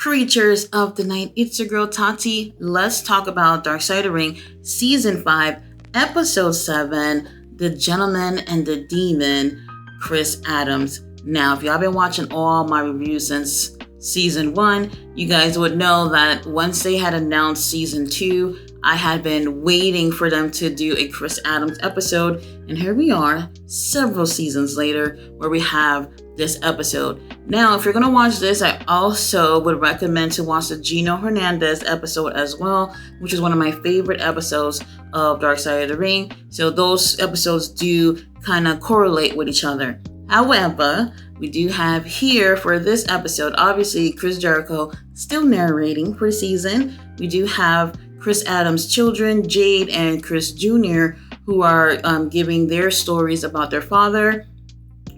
creatures of the night. It's your girl Tati. Let's talk about Dark Side of the Ring Season 5, Episode 7, The Gentleman and the Demon, Chris Adams. Now, if y'all been watching all my reviews since Season 1, you guys would know that once they had announced Season 2, I had been waiting for them to do a Chris Adams episode, and here we are, several seasons later, where we have this episode. Now, if you're going to watch this, I also would recommend to watch the Gino Hernandez episode as well, which is one of my favorite episodes of Dark Side of the Ring. So those episodes do kind of correlate with each other. However, we do have here for this episode, obviously Chris Jericho still narrating for the season. We do have Chris Adams' children, Jade and Chris Jr., who are giving their stories about their father.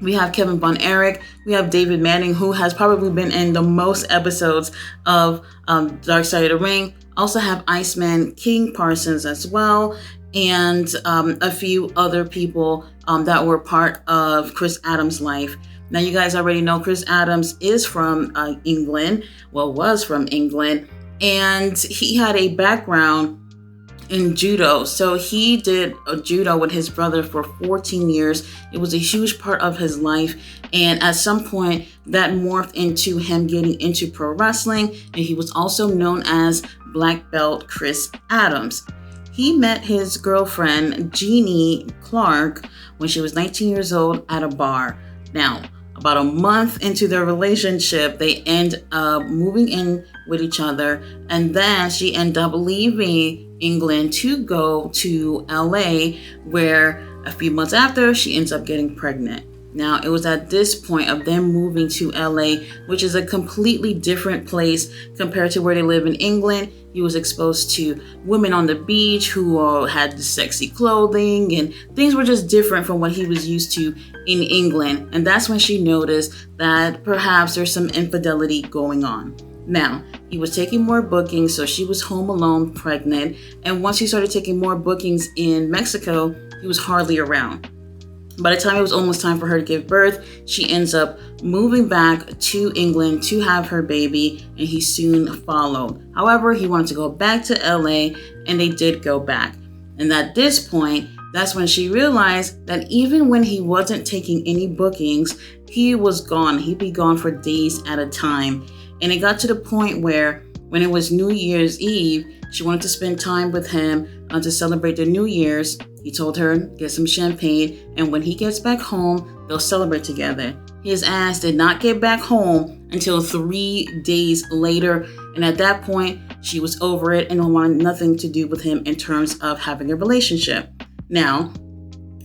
We have Kevin Von Erich. We have David Manning, who has probably been in the most episodes of Dark Side of the Ring. Also have Iceman King Parsons as well, and a few other people that were part of Chris Adams' life. Now, you guys already know Chris Adams is from England, was from England, and he had a background in judo. So he did judo with his brother for 14 years. It was a huge part of his life. And at some point that morphed into him getting into pro wrestling. And he was also known as Black Belt Chris Adams. He met his girlfriend, Jeannie Clark, when she was 19 years old at a bar. Now, about a month into their relationship, they end up moving in with each other, and then she ended up leaving England to go to LA, where a few months after, she ends up getting pregnant. Now, it was at this point of them moving to LA, which is a completely different place compared to where they live in England. He was exposed to women on the beach who had the sexy clothing, and things were just different from what he was used to in England. And that's when she noticed that perhaps there's some infidelity going on. Now, he was taking more bookings, so she was home alone, pregnant. And once he started taking more bookings in Mexico, he was hardly around. By the time it was almost time for her to give birth, she ends up moving back to England to have her baby, and he soon followed. However, he wanted to go back to LA, and they did go back. And at this point, that's when she realized that even when he wasn't taking any bookings, he was gone. He'd be gone for days at a time. And it got to the point where when it was New Year's Eve, she wanted to spend time with him to celebrate the New Year's. He told her, get some champagne, and when he gets back home, they'll celebrate together. His ass did not get back home until 3 days later, and at that point, she was over it and wanted nothing to do with him in terms of having a relationship. Now,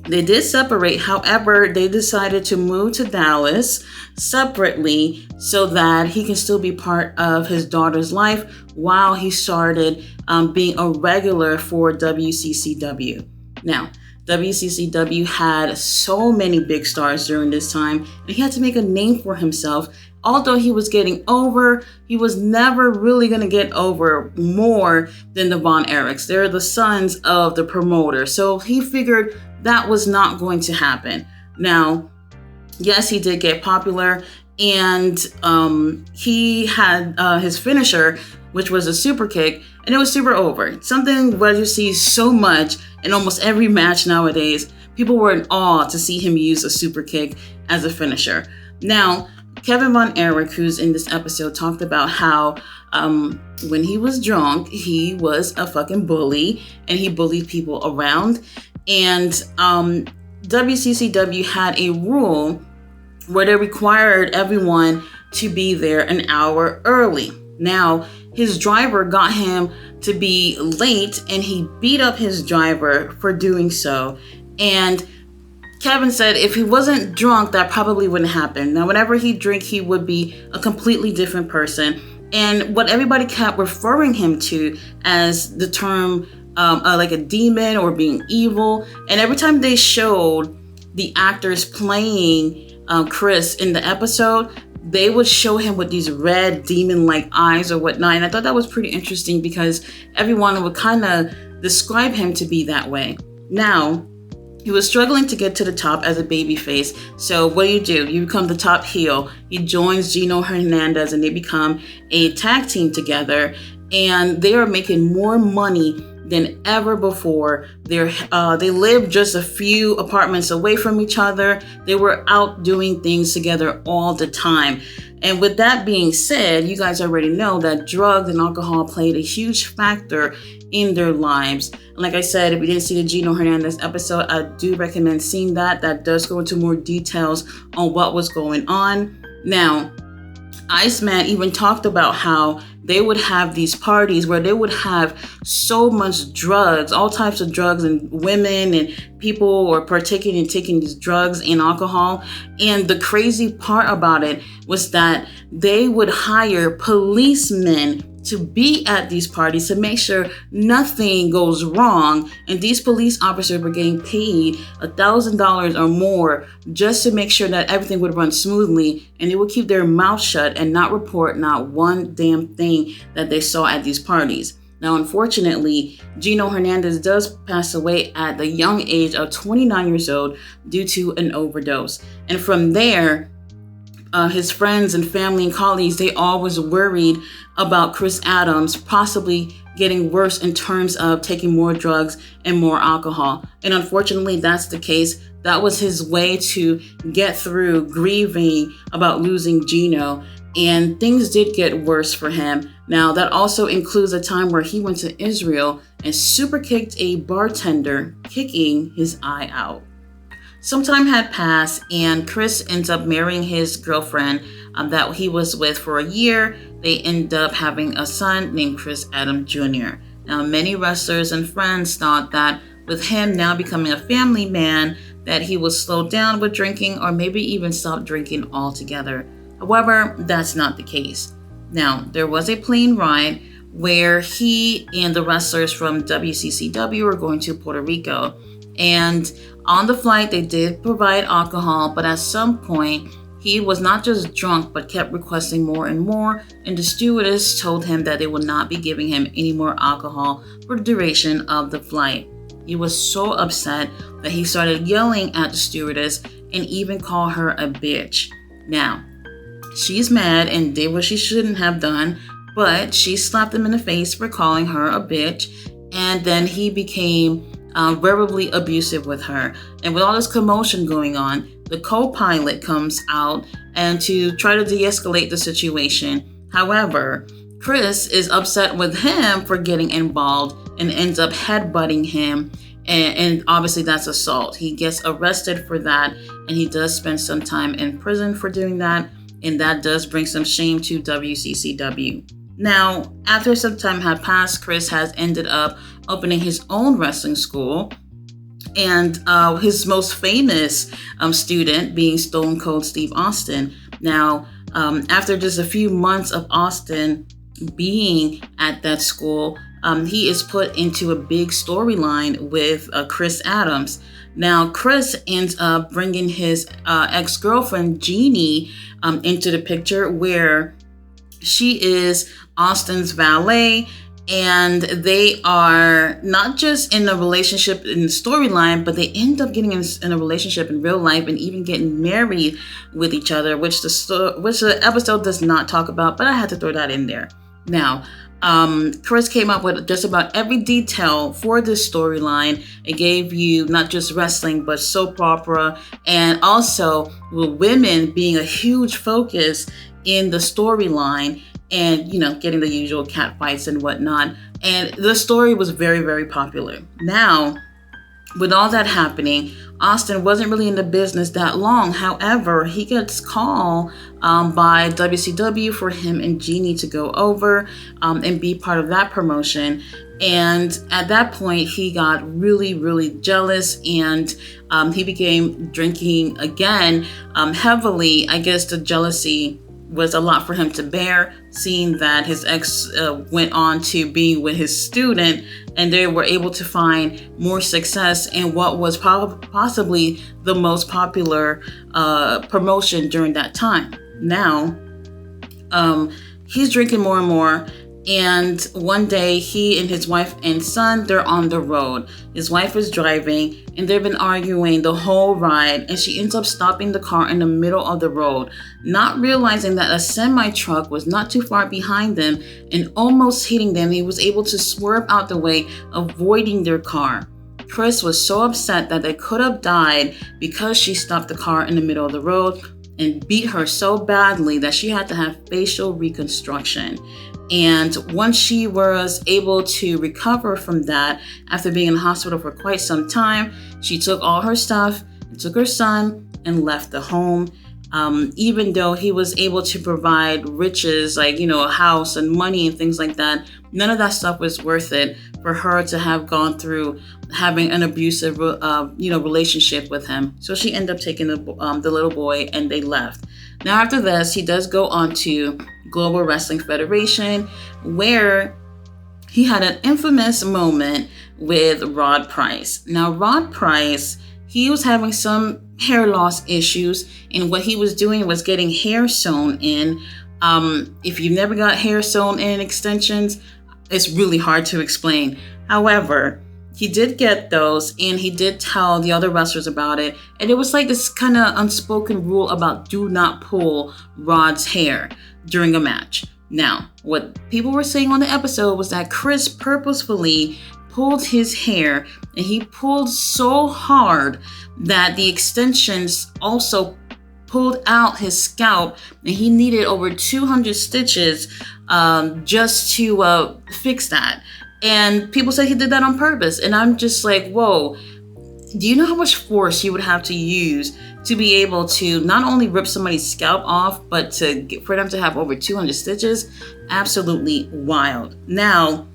they did separate. However, they decided to move to Dallas separately so that he can still be part of his daughter's life while he started being a regular for WCCW. Now, WCCW had so many big stars during this time, and he had to make a name for himself. Although he was getting over, he was never really going to get over more than the Von Erichs. They're the sons of the promoter. So he figured that was not going to happen. Now, yes, he did get popular, and he had his finisher, which was a super kick, and it was super over. Something where you see so much in almost every match nowadays. People were in awe to see him use a super kick as a finisher. Now, Kevin Von Erich, who's in this episode, talked about how when he was drunk, he was a fucking bully, and he bullied people around. And WCCW had a rule where they required everyone to be there an hour early. Now, his driver got him to be late, and he beat up his driver for doing so. And Kevin said if he wasn't drunk, that probably wouldn't happen. Now, whenever he'd drink, he would be a completely different person. And what everybody kept referring him to as the term like a demon or being evil. And every time they showed the actors playing Chris in the episode, they would show him with these red demon-like eyes or whatnot. And I thought that was pretty interesting because everyone would kind of describe him to be that way. Now, He was struggling to get to the top as a babyface. So what do? You become the top heel. He joins Gino Hernandez and they become a tag team together. And they are making more money than ever before. They lived just a few apartments away from each other. They were out doing things together all the time. And with that being said, you guys already know that drugs and alcohol played a huge factor in their lives. And like I said, if you didn't see the Gino Hernandez episode, I do recommend seeing that. That does go into more details on what was going on. Now, Iceman even talked about how they would have these parties where they would have so much drugs, all types of drugs, and women and people were partaking and taking these drugs and alcohol. And the crazy part about it was that they would hire policemen to be at these parties to make sure nothing goes wrong. And these police officers were getting paid $1,000 or more just to make sure that everything would run smoothly, and they would keep their mouth shut and not report not one damn thing that they saw at these parties. Now, unfortunately, Gino Hernandez does pass away at the young age of 29 years old due to an overdose. And from there, his friends and family and colleagues, they all was worried about Chris Adams possibly getting worse in terms of taking more drugs and more alcohol. And unfortunately, that's the case. That was his way to get through grieving about losing Gino. And things did get worse for him. Now, that also includes a time where he went to Israel and super kicked a bartender, kicking his eye out. Some time had passed, and Chris ends up marrying his girlfriend that he was with for a year. They end up having a son named Chris Adams Jr. Now, many wrestlers and friends thought that with him now becoming a family man, that he would slow down with drinking or maybe even stop drinking altogether. However, that's not the case. Now, there was a plane ride where he and the wrestlers from WCCW were going to Puerto Rico. And on the flight, they did provide alcohol, but at some point, he was not just drunk, but kept requesting more and more. And the stewardess told him that they would not be giving him any more alcohol for the duration of the flight. He was so upset that he started yelling at the stewardess and even called her a bitch. Now, she's mad and did what she shouldn't have done, but she slapped him in the face for calling her a bitch. And then he became verbally abusive with her. And with all this commotion going on, the co-pilot comes out and to try to de-escalate the situation. However, Chris is upset with him for getting involved and ends up headbutting him. And obviously that's assault. He gets arrested for that, and he does spend some time in prison for doing that. And that does bring some shame to WCCW. Now, after some time had passed, Chris has ended up opening his own wrestling school, and his most famous student being Stone Cold Steve Austin. Now, after just a few months of Austin being at that school, he is put into a big storyline with Chris Adams. Now, Chris ends up bringing his ex-girlfriend, Jeannie, into the picture, where she is Austin's valet, and they are not just in a relationship in the storyline, but they end up getting in a relationship in real life and even getting married with each other, which the episode does not talk about, but I had to throw that in there. Now, Chris came up with just about every detail for this storyline. It gave you not just wrestling, but soap opera, and also with women being a huge focus in the storyline, and getting the usual cat fights and whatnot. And the story was very, very popular. Now, with all that happening, Austin wasn't really in the business that long. However, he gets called by WCW for him and Jeannie to go over and be part of that promotion. And at that point, he got really, really jealous, and he began drinking again heavily. I guess the jealousy was a lot for him to bear, seeing that his ex went on to being with his student, and they were able to find more success in what was possibly the most popular promotion during that time. Now, he's drinking more and more, And one day, he and his wife and son, they're on the road. His wife is driving, and they've been arguing the whole ride, and she ends up stopping the car in the middle of the road, not realizing that a semi-truck was not too far behind them and almost hitting them. He was able to swerve out the way, avoiding their car. Chris was so upset that they could have died because she stopped the car in the middle of the road and beat her so badly that she had to have facial reconstruction. And once she was able to recover from that, after being in the hospital for quite some time, she took all her stuff, took her son, and left the home. Even though he was able to provide riches, like, a house and money and things like that, none of that stuff was worth it for her to have gone through having an abusive, relationship with him. So she ended up taking the little boy, and they left. Now, after this, he does go on to Global Wrestling Federation, where he had an infamous moment with Rod Price. Now, Rod Price, he was having some hair loss issues, and what he was doing was getting hair sewn in. If you've never got hair sewn in extensions, it's really hard to explain. However, he did get those, and he did tell the other wrestlers about it. And it was like this kind of unspoken rule about do not pull Rod's hair during a match. Now, what people were saying on the episode was that Chris purposefully pulled his hair, and he pulled so hard that the extensions also pulled out his scalp, and he needed over 200 stitches just to fix that. And people said he did that on purpose. And I'm just like, whoa, do you know how much force you would have to use to be able to not only rip somebody's scalp off, but for them to have over 200 stitches? Absolutely wild. Now,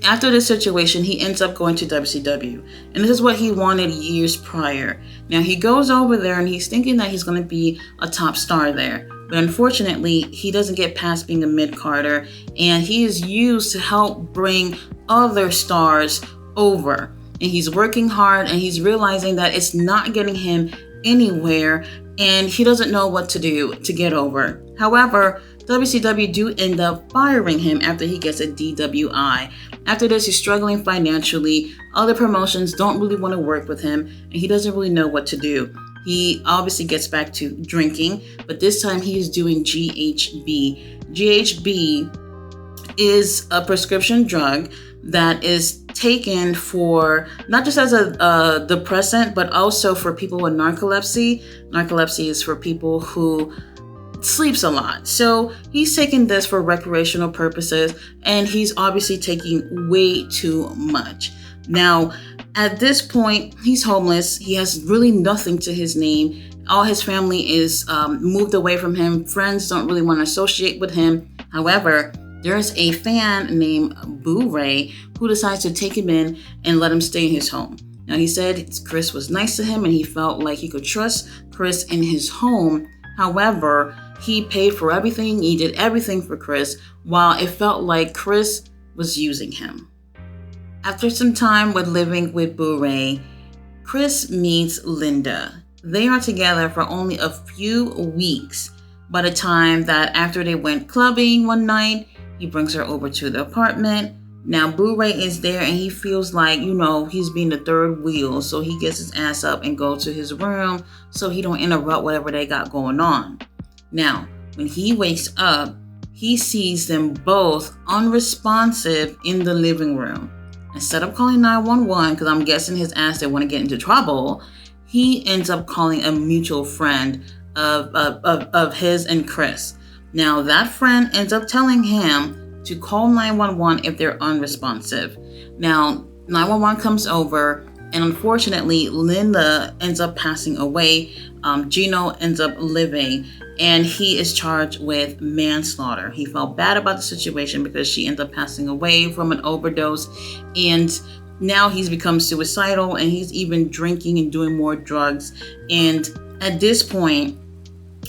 after this situation, he ends up going to WCW. And this is what he wanted years prior. Now, he goes over there and he's thinking that he's going to be a top star there. But unfortunately, he doesn't get past being a mid-carder, and he is used to help bring other stars over. And he's working hard, and he's realizing that it's not getting him anywhere, and he doesn't know what to do to get over. However, WCW do end up firing him after he gets a DWI. After this, he's struggling financially. Other promotions don't really want to work with him, and he doesn't really know what to do. He obviously gets back to drinking, but this time he is doing GHB. GHB is a prescription drug that is taken for not just as a depressant, but also for people with narcolepsy. Narcolepsy is for people who sleeps a lot. So he's taking this for recreational purposes, and he's obviously taking way too much. Now, at this point, he's homeless. He has really nothing to his name. All his family is moved away from him. Friends don't really want to associate with him. However, there's a fan named Boo Ray who decides to take him in and let him stay in his home. Now, he said Chris was nice to him and he felt like he could trust Chris in his home. However, he paid for everything. He did everything for Chris, while it felt like Chris was using him. After some time with living with Boo Ray, Chris meets Linda. They are together for only a few weeks. By the time that after they went clubbing one night, he brings her over to the apartment. Now, Boo Ray is there and he feels like, he's being the third wheel. So he gets his ass up and goes to his room so he don't interrupt whatever they got going on. Now, when he wakes up, he sees them both unresponsive in the living room. Instead of calling 911, because I'm guessing his ass didn't want to get into trouble, he ends up calling a mutual friend of his and Chris. Now, that friend ends up telling him to call 911 if they're unresponsive. Now, 911 comes over, and unfortunately, Linda ends up passing away. Gino ends up living, and he is charged with manslaughter. He felt bad about the situation because she ended up passing away from an overdose, and now he's become suicidal, and he's even drinking and doing more drugs. And at this point,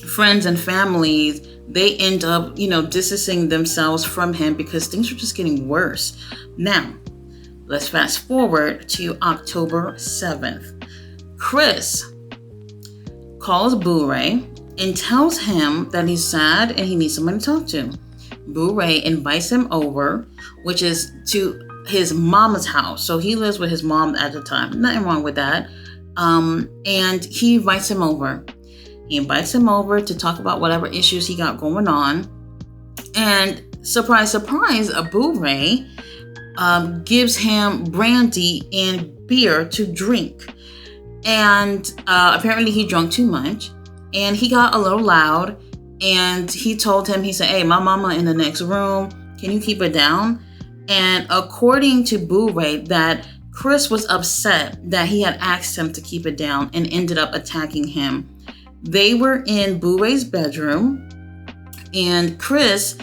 friends and families, they end up, distancing themselves from him because things are just getting worse. Now, let's fast forward to October 7th. Chris calls Boo Ray and tells him that he's sad and he needs someone to talk to. Boo-Ray invites him over, which is to his mama's house. So he lives with his mom at the time. Nothing wrong with that. And he invites him over. He invites him over to talk about whatever issues he got going on. And surprise, surprise, Boo-Ray gives him brandy and beer to drink. And apparently he drank too much. And he got a little loud. And he told him, he said, "Hey, my mama in the next room. Can you keep it down?" And according to Boo-Ray, that Chris was upset that he had asked him to keep it down and ended up attacking him. They were in Boo-Ray's bedroom, and Chris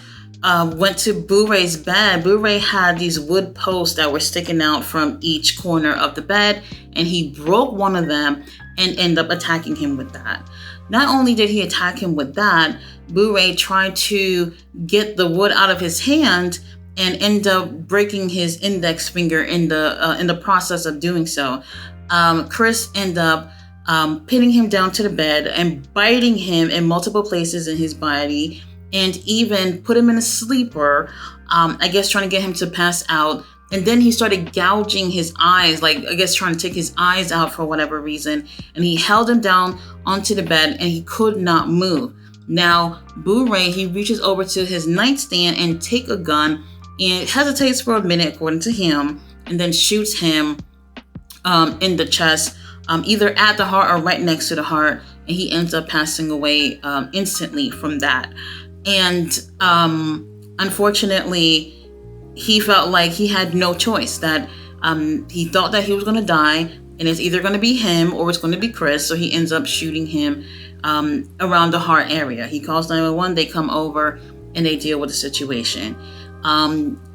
went to Boo-Ray's bed. Boo-Ray had these wood posts that were sticking out from each corner of the bed, and he broke one of them and ended up attacking him with that. Not only did he attack him with that, Boo-Ray tried to get the wood out of his hand and end up breaking his index finger in the process of doing so. Chris ended up pinning him down to the bed and biting him in multiple places in his body, and even put him in a sleeper, I guess trying to get him to pass out. And then he started gouging his eyes, like I guess trying to take his eyes out for whatever reason. And he held him down onto the bed and he could not move. Now, Boo-Ray, he reaches over to his nightstand and take a gun and hesitates for a minute, according to him, and then shoots him in the chest, either at the heart or right next to the heart. And he ends up passing away instantly from that. And unfortunately, he felt like he had no choice, that he thought that he was going to die, and it's either going to be him or it's going to be Chris. So he ends up shooting him around the heart area. He calls 911, they come over, and they deal with the situation.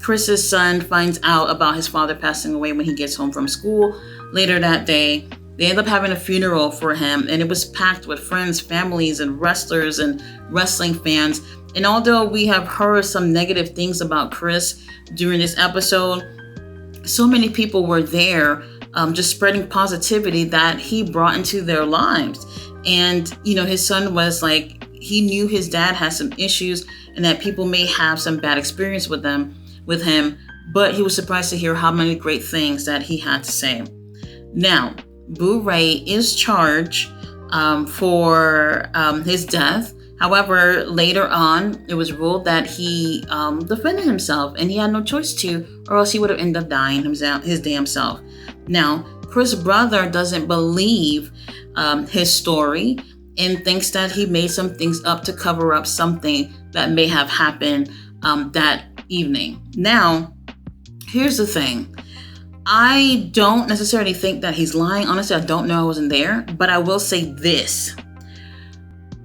Chris's son finds out about his father passing away when he gets home from school later that day. They end up having a funeral for him, and it was packed with friends, families, and wrestlers and wrestling fans. And although we have heard some negative things about Chris during this episode, so many people were there just spreading positivity that he brought into their lives. And, you know, his son was like, he knew his dad had some issues and that people may have some bad experience with him, but he was surprised to hear how many great things that he had to say. Now, Boo-Ray is charged for his death. However, later on, it was ruled that he defended himself, and he had no choice to, or else he would have ended up dying his damn self. Now, Chris' brother doesn't believe his story and thinks that he made some things up to cover up something that may have happened that evening. Now, here's the thing. I don't necessarily think that he's lying. Honestly, I don't know. I wasn't there. But I will say this.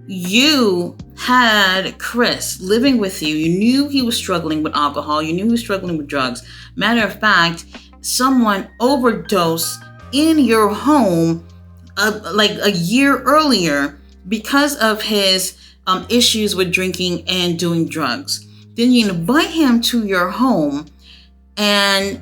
You had Chris living with you. You knew he was struggling with alcohol. You knew he was struggling with drugs. Matter of fact, someone overdosed in your home like a year earlier because of his issues with drinking and doing drugs. Then you invite him to your home, and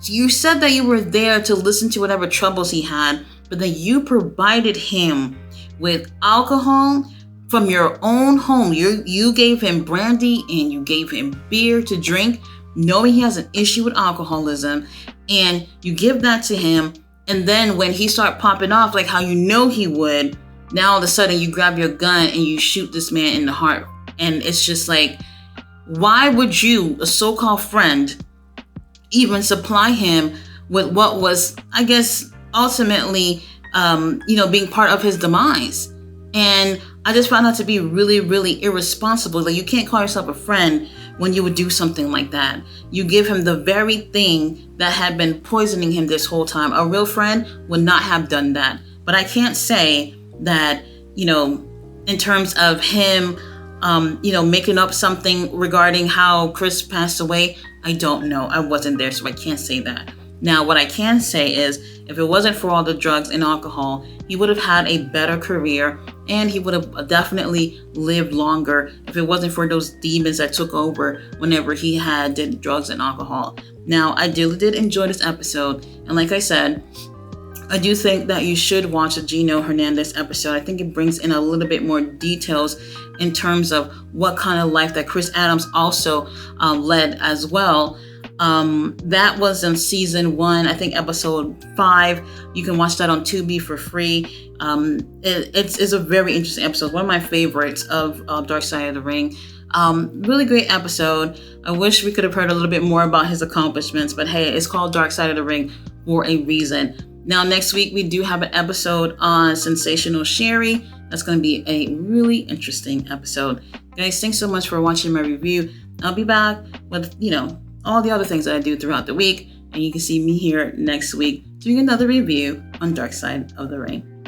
you said that you were there to listen to whatever troubles he had, but then you provided him with alcohol from your own home. You gave him brandy and you gave him beer to drink, knowing he has an issue with alcoholism, and you give that to him. And then when he started popping off, like how you know he would, now all of a sudden you grab your gun and you shoot this man in the heart. And it's just like, why would you, a so-called friend, even supply him with what was, I guess, ultimately, being part of his demise? And I just found that to be really, really irresponsible. Like, you can't call yourself a friend when you would do something like that. You give him the very thing that had been poisoning him this whole time. A real friend would not have done that. But I can't say that, in terms of him, making up something regarding how Chris passed away. I don't know. I wasn't there, so I can't say that. Now, what I can say is, if it wasn't for all the drugs and alcohol, he would have had a better career, and he would have definitely lived longer if it wasn't for those demons that took over whenever he did drugs and alcohol. Now, I really did enjoy this episode, and like I said, I do think that you should watch the Gino Hernandez episode. I think it brings in a little bit more details in terms of what kind of life that Chris Adams also led as well. That was in season 1, I think episode 5. You can watch that on Tubi for free. It's a very interesting episode. One of my favorites of Dark Side of the Ring. Really great episode. I wish we could have heard a little bit more about his accomplishments, but hey, it's called Dark Side of the Ring for a reason. Now, next week, we do have an episode on Sensational Sherry. That's going to be a really interesting episode. Guys, thanks so much for watching my review. I'll be back with, all the other things that I do throughout the week. And you can see me here next week doing another review on Dark Side of the Ring.